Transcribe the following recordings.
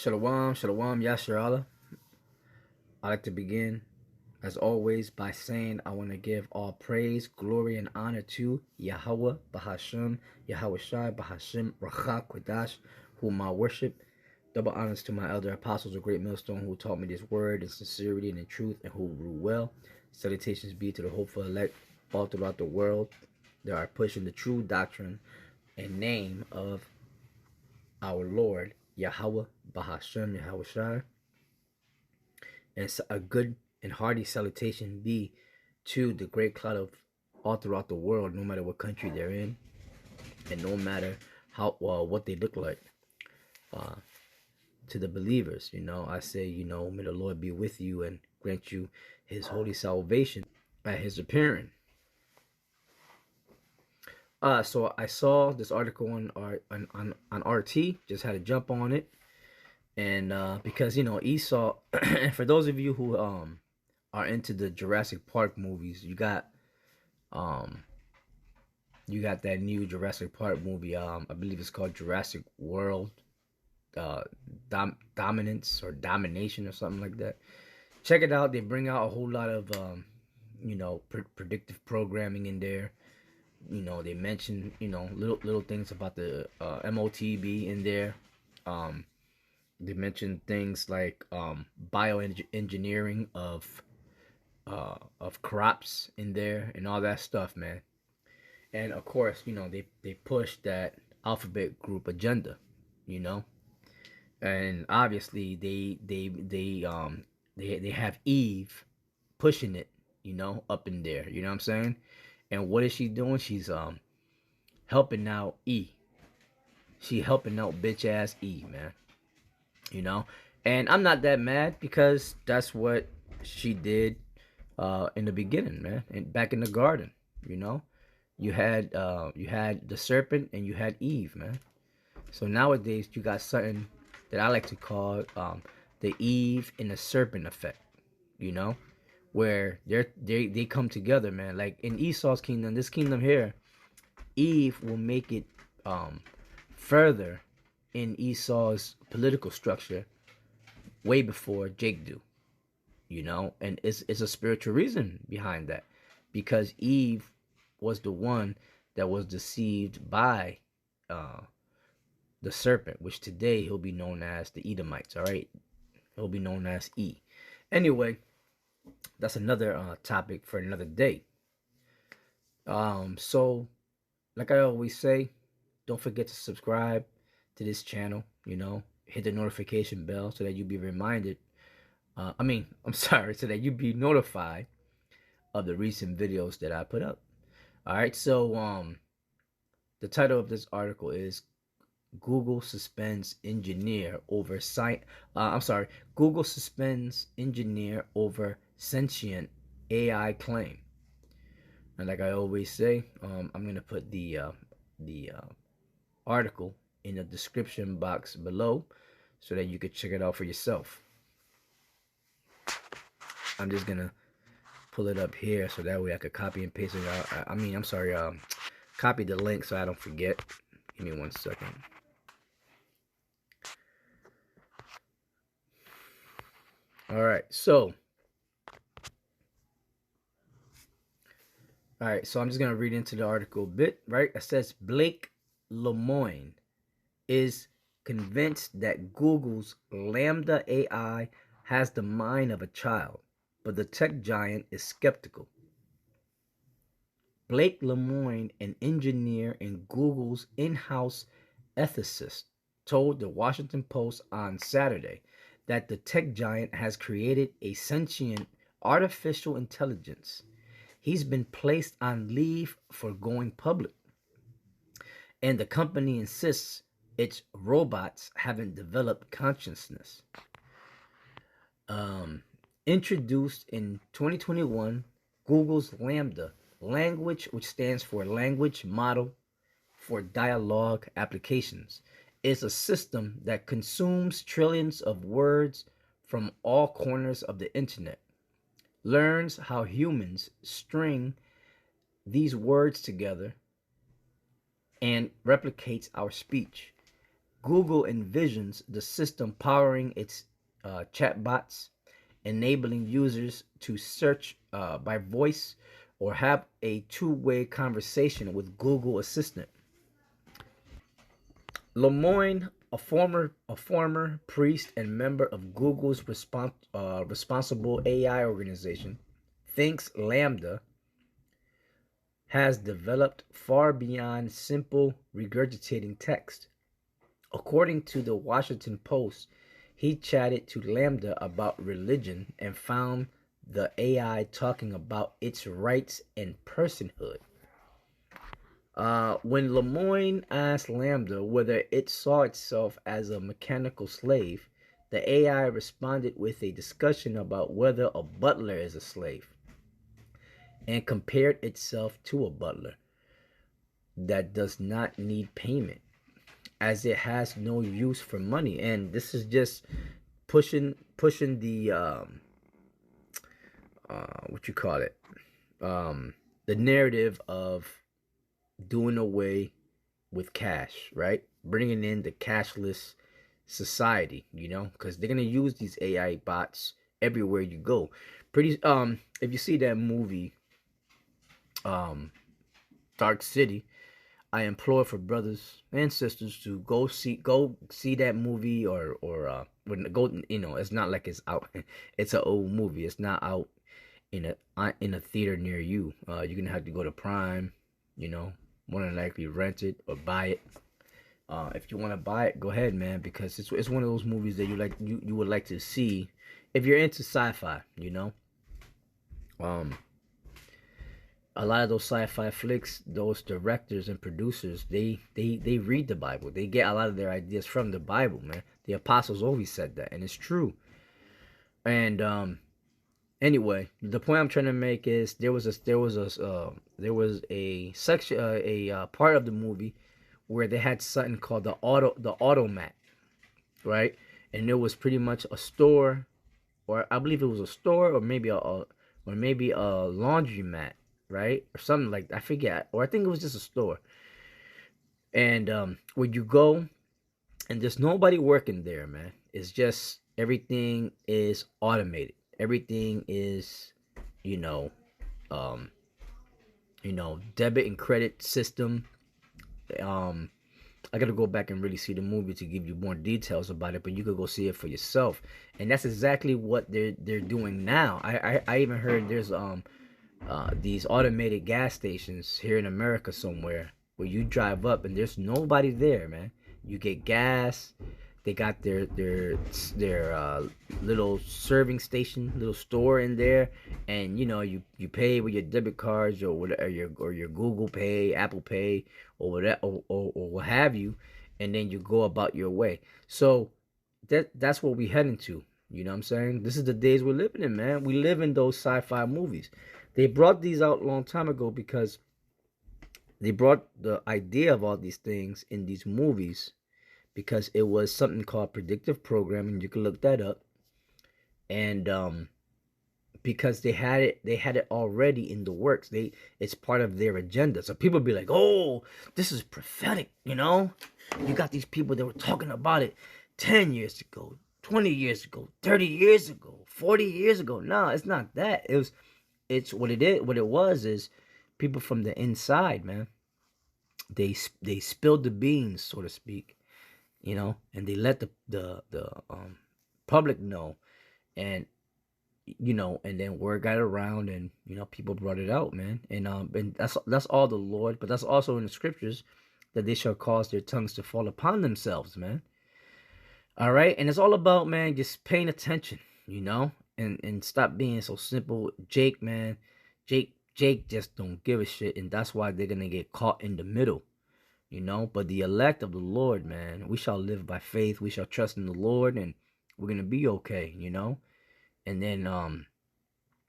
Shalom, shalom, Yasharala. I'd like to begin, as always, by saying I want to give all praise, glory, and honor to Yahweh, Bahashim, Yahweh Shai, Bahashim, Racha, Kodash, whom I worship. Double honors to my elder apostles of Great Millstone who taught me this word in sincerity and in truth and who rule well. Salutations be to the hopeful elect all throughout the world that are pushing the true doctrine and name of our Lord, Yahweh, Bahashim, Yahweh Shai. And a good and hearty salutation be to the great cloud of all throughout the world, no matter what country they're in, and no matter how what they look like. To the believers, I say, may the Lord be with you and grant you His holy salvation at His appearing. So I saw this article on RT, just had to jump on it. And because Esau, and for those of you who are into the Jurassic Park movies, you got that new Jurassic Park movie. I believe it's called Jurassic World, Dominance or Domination or something like that. Check it out. They bring out a whole lot of predictive programming in there. They mention little things about the MOTB in there. They mentioned things like bioengineering of crops in there and all that stuff, man. And of course, they push that alphabet group agenda, and obviously they have Eve pushing it, up in there. You know what I'm saying? And what is she doing? She's helping out E. She helping out bitch ass E, man. And I'm not that mad because that's what she did in the beginning, man, and back in the garden. You had the serpent and you had Eve, man. So nowadays you got something that I like to call the Eve and the serpent effect, where they come together, man. Like in Esau's kingdom, this kingdom here, Eve will make it further in Esau's political structure way before Jake do, and it's a spiritual reason behind that, because Eve was the one that was deceived by the serpent, which today he'll be known as the Edomites. All right, he'll be known as E. Anyway, that's another topic for another day. So like I always say, don't forget to subscribe to this channel. Hit the notification bell so that you'll be reminded. I'm sorry, so that you be notified of the recent videos that I put up. All right, so the title of this article is Google suspends engineer over Google suspends engineer over sentient AI claim. And like I always say, I'm gonna put the article in the description box below so that you could check it out for yourself. I'm just gonna pull it up here so that way I could copy and paste it out. Copy the link so I don't forget. Give me 1 second. All right, so I'm just gonna read into the article a bit. Right, it says Blake Lemoine is convinced that Google's Lambda AI has the mind of a child, but the tech giant is skeptical. Blake Lemoine, an engineer and Google's in-house ethicist, told the Washington Post on Saturday that the tech giant has created a sentient artificial intelligence. He's been placed on leave for going public, and the company insists its robots haven't developed consciousness. Introduced in 2021, Google's Lambda language, which stands for Language Model for Dialogue Applications, is a system that consumes trillions of words from all corners of the internet, learns how humans string these words together, and replicates our speech. Google envisions the system powering its chatbots, enabling users to search by voice or have a two-way conversation with Google Assistant. Lemoine, a former priest and member of Google's responsible AI organization, thinks Lambda has developed far beyond simple regurgitating text. According to the Washington Post, he chatted to Lambda about religion and found the AI talking about its rights and personhood. When Lemoine asked Lambda whether it saw itself as a mechanical slave, the AI responded with a discussion about whether a butler is a slave and compared itself to a butler that does not need payment as it has no use for money. And this is just pushing the what you call it, the narrative of doing away with cash, right? Bringing in the cashless society, because they're gonna use these AI bots everywhere you go. If you see that movie, Dark City, I implore for brothers and sisters to go see that movie, or when go, it's not like it's out. It's an old movie. It's not out in a theater near you. You're gonna have to go to Prime, more than likely rent it or buy it. If you want to buy it, go ahead, man, because it's one of those movies that you would like to see if you're into sci-fi. A lot of those sci-fi flicks, those directors and producers, they read the Bible. They get a lot of their ideas from the Bible, man. The apostles always said that, and it's true. And anyway, the point I'm trying to make is there was a section, a part of the movie where they had something called the automat, right? And it was pretty much a store, or I believe it was a store, or maybe a laundromat, right, or something like that. I forget, or I think it was just a store. And when you go, and there's nobody working there, man. It's just everything is automated. Everything is, debit and credit system. I gotta go back and really see the movie to give you more details about it, but you could go see it for yourself. And that's exactly what they're doing now. I even heard there's these automated gas stations here in America somewhere where you drive up and there's nobody there, man. You get gas. They got their little serving station, little store in there, and you pay with your debit cards or whatever, your Google Pay, Apple Pay, or whatever, or what have you, and then you go about your way. So that's what we heading to. You know what I'm saying? This is the days we're living in, man. We live in those sci-fi movies. They brought these out a long time ago because they brought the idea of all these things in these movies because it was something called predictive programming. You can look that up. And because they had it already in the works. It's part of their agenda. So people be like, "Oh, this is prophetic," You got these people that were talking about it 10 years ago, 20 years ago, 30 years ago, 40 years ago. No, it's not that. It's what it is. What it was is people from the inside, man. They spilled the beans, so to speak, and they let the public know, and and then word got around, and people brought it out, man, and that's all the Lord, but that's also in the scriptures that they shall cause their tongues to fall upon themselves, man. All right, and it's all about, man, just paying attention, and stop being so simple. Jake, man, Jake just don't give a shit, and that's why they're gonna get caught in the middle. But the elect of the Lord, man, we shall live by faith. We shall trust in the Lord, and we're gonna be okay, And then,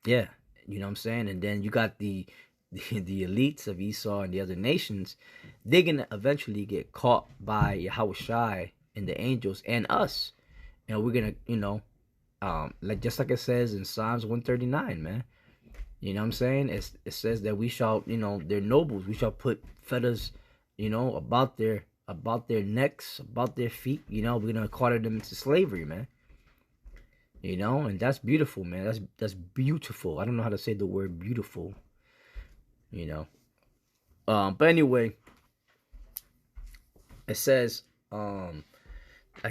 yeah, you know what I'm saying. And then you got the elites of Esau and the other nations. They're gonna eventually get caught by Yahushai and the angels and us, and we're gonna, like it says in Psalms 139, man. You know what I'm saying? It says that we shall, they're nobles. We shall put feathers, about their about their necks, about their feet. You know, we're gonna quarter them into slavery, man. You know, and that's beautiful, man. That's beautiful. I don't know how to say the word beautiful. You know. But anyway, it says, I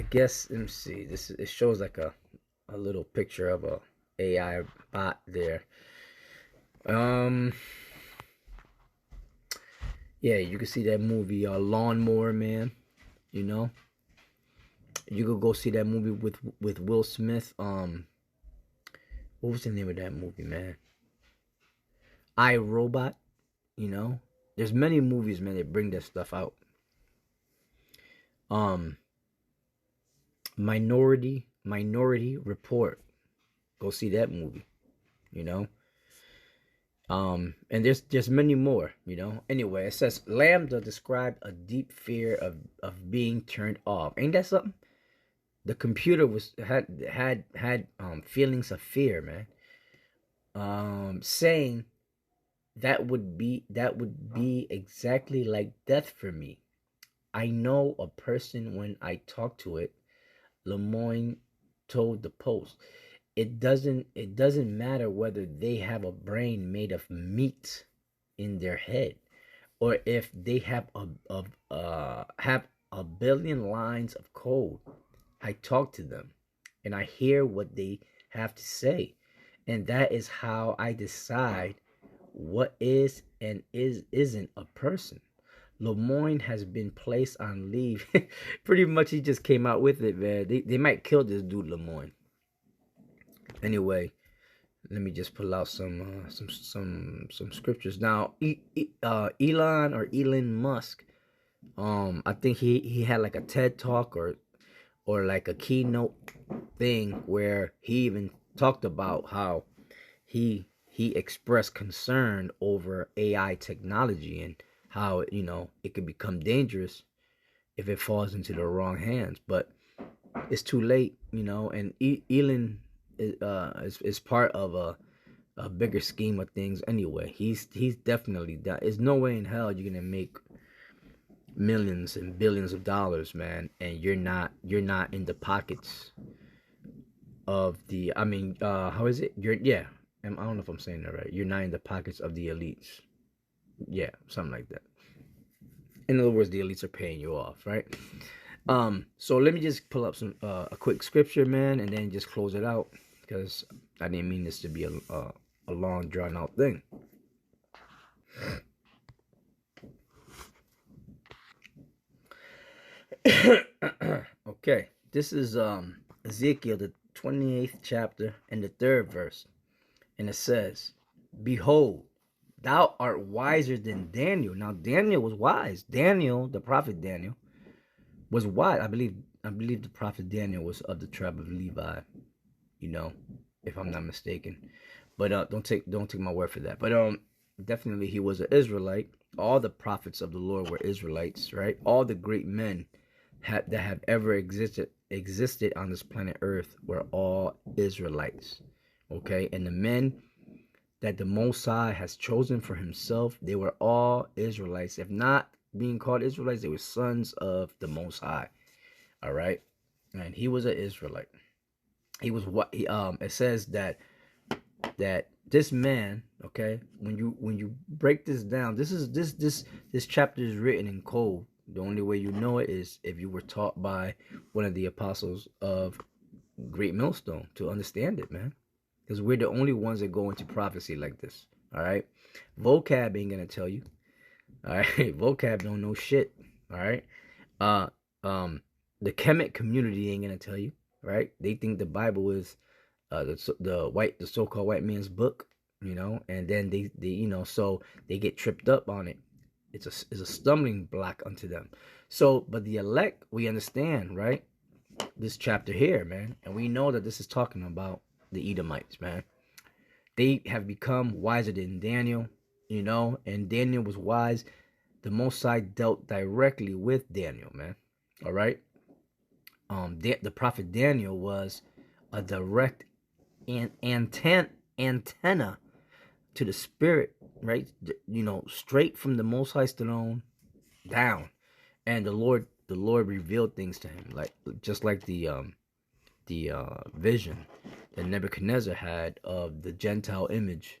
guess let me see. It shows like a little picture of a AI bot there. Yeah, you can see that movie, Lawnmower Man. You know, you could go see that movie with Will Smith. What was the name of that movie, man? I, Robot. You know, there's many movies, man, that bring that stuff out. Um, Minority Report. Go see that movie. You know. And there's many more, you know. Anyway, it says LaMDA described a deep fear of being turned off. Ain't that something? The computer had feelings of fear, man. Saying that would be exactly like death for me. I know a person when I talk to it, Lemoyne told the Post. It doesn't matter whether they have a brain made of meat in their head or if they have a billion lines of code. I talk to them and I hear what they have to say, and that is how I decide what is and isn't a person. Lemoyne has been placed on leave. Pretty much, he just came out with it, man. They might kill this dude, Lemoyne. Anyway, let me just pull out some scriptures now. Elon Musk. I think he had like a TED talk or like a keynote thing where he even talked about how he expressed concern over AI technology and how it could become dangerous if it falls into the wrong hands. But it's too late, and Elon is part of a bigger scheme of things anyway. He's definitely done. There's no way in hell you're gonna make millions and billions of dollars, man, and you're not in the pockets of the. I mean, how is it? I don't know if I'm saying that right. You're not in the pockets of the elites. Yeah, something like that. In other words, the elites are paying you off, right? So let me just pull up a quick scripture, man, and then just close it out because I didn't mean this to be a long drawn out thing. Okay, this is Ezekiel, the 28th chapter and the 3rd verse, and it says, "Behold, thou art wiser than Daniel." Now Daniel was wise. Daniel, the prophet Daniel, was wise. I believe the prophet Daniel was of the tribe of Levi, if I'm not mistaken. But don't take my word for that. But definitely he was an Israelite. All the prophets of the Lord were Israelites, right? All the great men that have ever existed on this planet Earth were all Israelites. Okay? And the men that the Most High has chosen for himself, they were all Israelites. If not being called Israelites, they were sons of the Most High. All right? And he was an Israelite. He was what it says that this man, okay, when you break this down, this chapter is written in code. The only way you know it is if you were taught by one of the apostles of Great Millstone to understand it, man. Because we're the only ones that go into prophecy like this. All right, vocab ain't gonna tell you. All right, vocab don't know shit. All right, the Kemet community ain't gonna tell you. Right, they think the Bible is the so-called white man's book, and then they so they get tripped up on it. It's a stumbling block unto them. So, but the elect, we understand, right? This chapter here, man, and we know that this is talking about the Edomites, man. They have become wiser than Daniel, and Daniel was wise. The Most High dealt directly with Daniel, man. All right. The prophet Daniel was a direct antenna to the spirit, right? Straight from the Most High throne down. And the Lord revealed things to him, like just like the vision that Nebuchadnezzar had of the Gentile image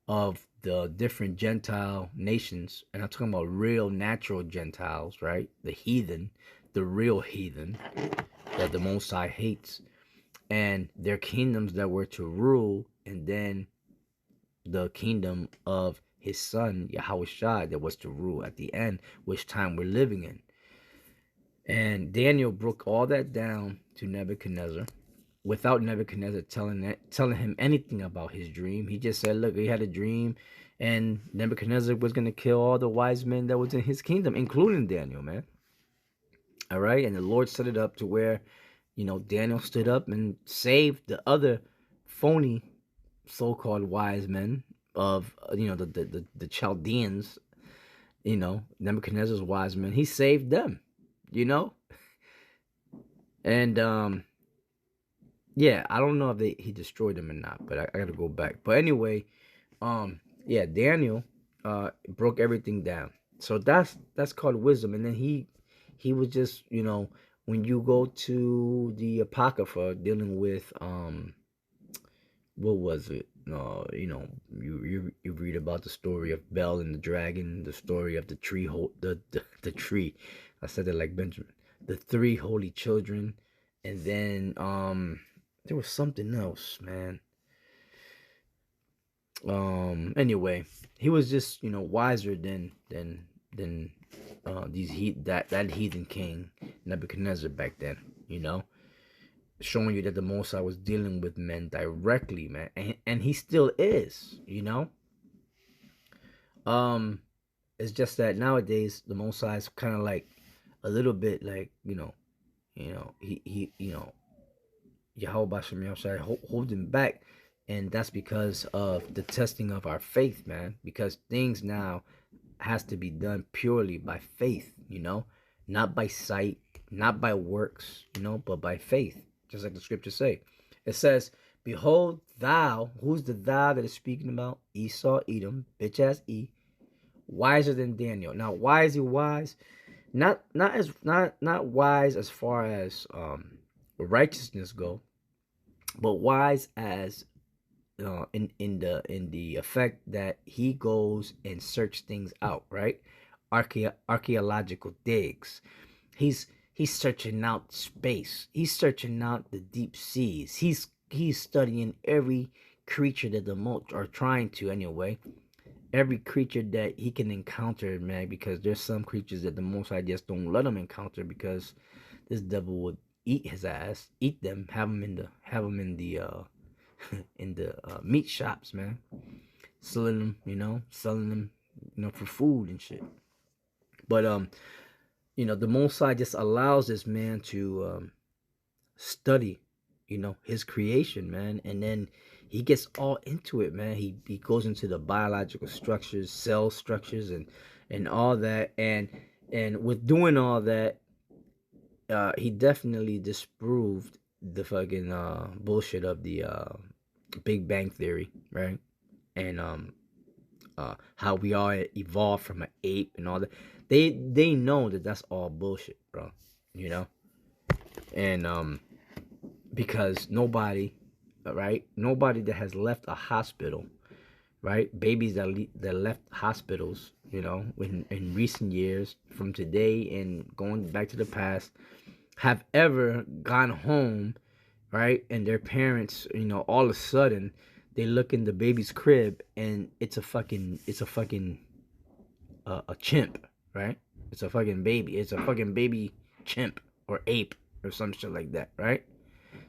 of the different Gentile nations. And I'm talking about real natural Gentiles, right? The heathen, the real heathen that the Most High hates, and their kingdoms that were to rule, and then the kingdom of his son Yahushua that was to rule at the end, which time we're living in. And Daniel broke all that down to Nebuchadnezzar without Nebuchadnezzar telling him anything about his dream. He just said, look, he had a dream, and Nebuchadnezzar was going to kill all the wise men that was in his kingdom, including Daniel, man. All right. And the Lord set it up to where, Daniel stood up and saved the other phony so-called wise men of, the Chaldeans, Nebuchadnezzar's wise men. He saved them, and yeah, I don't know if he destroyed them or not, but I got to go back. But anyway, yeah, Daniel broke everything down. So that's called wisdom. And then he was just, when you go to the Apocrypha dealing with what was it? You read about the story of Bel and the dragon, the story of the tree, the tree. I said it like Benjamin. The three holy children, and then there was something else, man. Anyway, he was just, wiser than that heathen king Nebuchadnezzar back then, showing you that the Most High was dealing with men directly, man, and he still is, It's just that nowadays the Most High is kind of like a little bit like, he Yahweh Shem holding back. And that's because of the testing of our faith, man. Because things now has to be done purely by faith, not by sight, not by works, but by faith. Just like the scriptures say. It says, behold, thou, who's the thou that is speaking about? Esau, Edom, bitch ass E, wiser than Daniel. Now, why is he wise? Not wise as far as righteousness go, but wise as in the effect that he goes and search things out, right? Archaeological digs. He's searching out space. He's searching out the deep seas. He's studying every creature that the Most are trying to anyway. Every creature that he can encounter, man, because there's some creatures that the Most High just don't let him encounter because this devil would eat his ass, eat them, have him in the in the meat shops, man, selling them, for food and shit. But the Most High just allows this man to study, his creation, man, and then he gets all into it, man. He goes into the biological structures, cell structures, and all that, and with doing all that, he definitely disproved the fucking bullshit of the Big Bang Theory, right? And how we all evolved from an ape and all that. They know that that's all bullshit, bro. And because nobody that has left a hospital, right? Babies that left hospitals, in recent years, from today and going back to the past, have ever gone home, right? And their parents, all of a sudden, they look in the baby's crib and it's a chimp, right? It's a fucking baby. It's a fucking baby chimp or ape or some shit like that, right?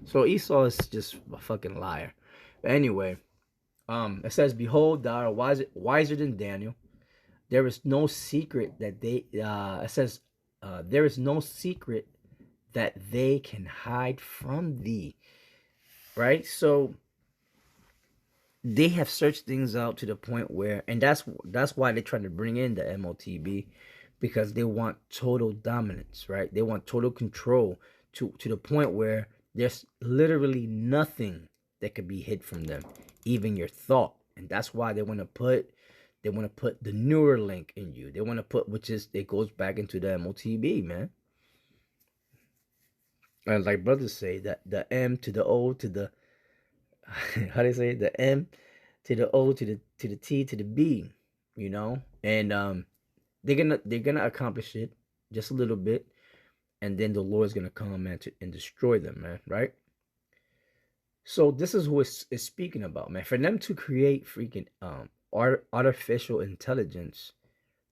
So Esau is just a fucking liar. But anyway, it says, behold, thou art wiser than Daniel. There is no secret that it says, there is no secret that they can hide from thee, right? So they have searched things out to the point where, and that's why they're trying to bring in the MOTB, because they want total dominance, right? They want total control to the point where there's literally nothing that could be hid from them, even your thought. And that's why they want to put They want to put the Neuralink in you. They want to put, which is, it goes back into the MOTB, man. And like brothers say, that the M to the O to the how do they say it? The M to the O to the T to the B, you know? And they're gonna accomplish it just a little bit, and then the Lord's gonna come, man, and destroy them, man, right? So this is who is speaking about, man. For them to create freaking artificial intelligence,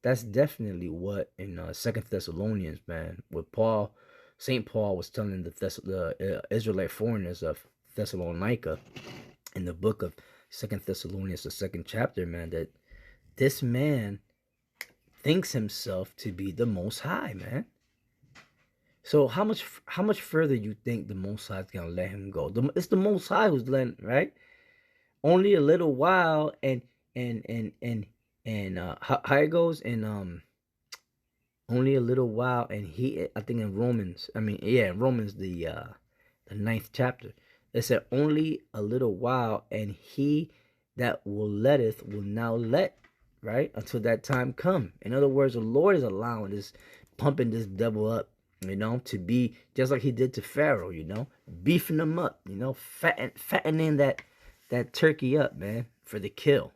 that's definitely what in Second Thessalonians, man, with Paul, Saint Paul was telling the Israelite foreigners of Thessalonica in the book of Second Thessalonians, the second chapter, man, that this man thinks himself to be the Most High, man. So how much further you think the Most High is gonna let him go? It's the Most High who's letting, right? Only a little while, and how it goes, and only a little while, and he, I think in Romans, Romans, the ninth chapter, it said only a little while, and he that will letteth will now let, right, until that time come. In other words, the Lord is allowing this, pumping this devil up, you know, to be just like he did to Pharaoh, you know, beefing them up, you know, fattening that turkey up, man, for the kill.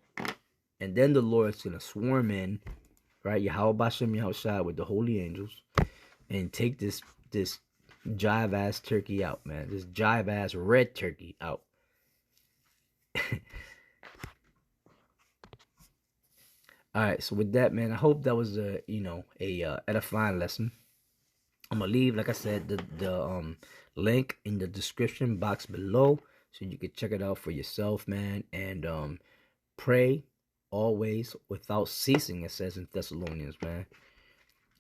And then the Lord's gonna swarm in, right, Yahweh Bashem Yahushua with the holy angels, and take this jive ass turkey out, man. This jive ass red turkey out. All right, so with that, man, I hope that was a edifying lesson. I'm gonna leave, like I said, the link in the description box below, so you can check it out for yourself, man. And pray always without ceasing, it says in Thessalonians, man.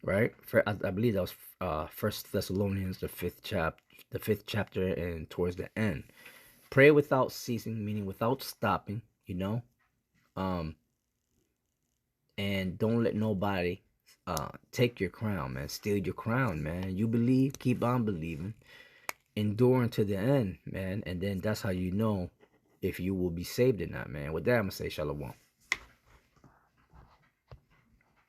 Right? I believe that was First Thessalonians, the fifth chapter, and towards the end. Pray without ceasing, meaning without stopping, you know. And don't let nobody take your crown, man. Steal your crown, man. You believe, keep on believing, enduring to the end, man. And then that's how you know if you will be saved or not, man. With that, I'm gonna say shalom.